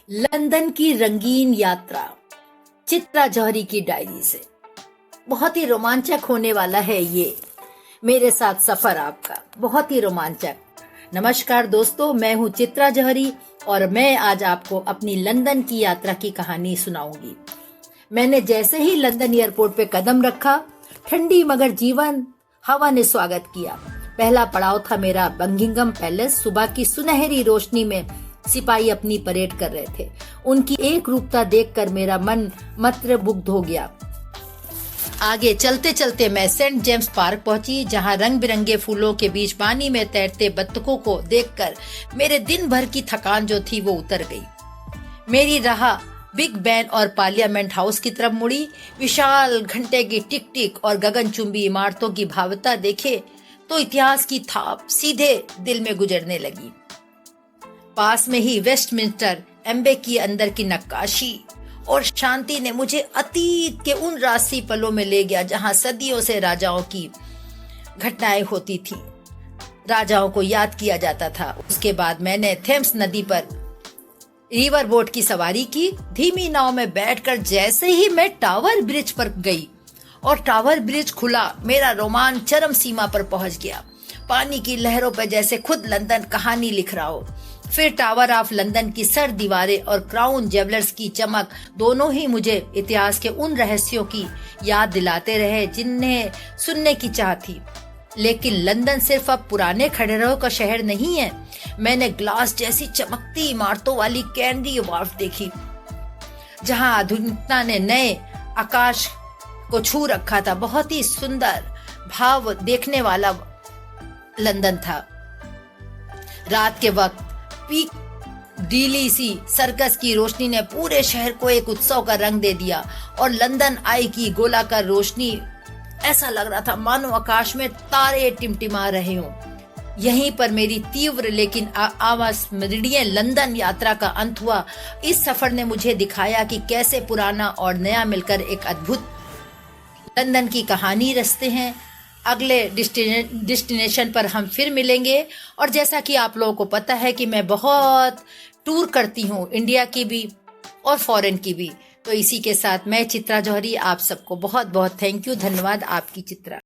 London की रंगीन यात्रा, चित्रा जौहरी की डायरी से। बहुत ही रोमांचक होने वाला है ये मेरे साथ सफर आपका, बहुत ही रोमांचक। नमस्कार दोस्तों, मैं हूँ चित्रा जौहरी और मैं आज आपको अपनी लंदन की यात्रा की कहानी सुनाऊंगी। मैंने जैसे ही लंदन एयरपोर्ट पे कदम रखा, ठंडी मगर जीवन हवा ने स्वागत किया। पहला पड़ाव था मेरा बकिंघम पैलेस। सुबह की सुनहरी रोशनी में सिपाही अपनी परेड कर रहे थे। उनकी एक रूपता देखकर मेरा मन मंत्रमुग्ध हो गया। आगे चलते चलते मैं सेंट जेम्स पार्क पहुंची, जहां रंग बिरंगे फूलों के बीच पानी में तैरते बत्तखों को देखकर मेरे दिन भर की थकान जो थी वो उतर गई। मेरी राह बिग बैन और पार्लियामेंट हाउस की तरफ मुड़ी। विशाल घंटे की टिक टिक और गगनचुंबी इमारतों की भव्यता देखे तो इतिहास की थाप सीधे दिल में गुजरने लगी। पास में ही वेस्टमिंस्टर एम्बे की अंदर की नक्काशी और शांति ने मुझे अतीत के उन राजसी पलों में ले गया, जहां सदियों से राजाओं की घटनाएं होती थी, राजाओं को याद किया जाता था। उसके बाद मैंने थेम्स नदी पर रिवर बोट की सवारी की। धीमी नाव में बैठकर जैसे ही मैं टावर ब्रिज पर गई और टावर ब्रिज खुला, मेरा रोमांच चरम सीमा पर पहुंच गया। पानी की लहरों पर जैसे खुद लंदन कहानी लिख रहा हो। फिर टावर ऑफ लंदन की सर दीवारें और क्राउन जेवलर्स की चमक, दोनों ही मुझे इतिहास के उन रहस्यों की याद दिलाते रहे जिन्हें सुनने की चाह थी। लेकिन लंदन सिर्फ अब पुराने खंडहरों का शहर नहीं है। मैंने ग्लास जैसी चमकती इमारतों वाली कैनरी वार्फ देखी, जहां आधुनिकता ने नए आकाश को छू रखा था। बहुत ही सुंदर भाव देखने वाला लंदन था। रात के वक्त पीक डीली सी सर्कस की रोशनी ने पूरे शहर को एक उत्सव का रंग दे दिया और लंदन आई की गोलाकार रोशनी, ऐसा लग रहा था मानो आकाश में तारे टिमटिमा रहे हों। यहीं पर मेरी तीव्र लेकिन अविस्मरणीय लंदन यात्रा का अंत हुआ। इस सफर ने मुझे दिखाया कि कैसे पुराना और नया मिलकर एक अद्भुत लंदन की कहानी रचते हैं। अगले डेस्टिनेशन पर हम फिर मिलेंगे। और जैसा कि आप लोगों को पता है कि मैं बहुत टूर करती हूँ, इंडिया की भी और फॉरेन की भी। तो इसी के साथ मैं चित्रा जौहरी आप सबको बहुत बहुत थैंक यू, धन्यवाद। आपकी चित्रा।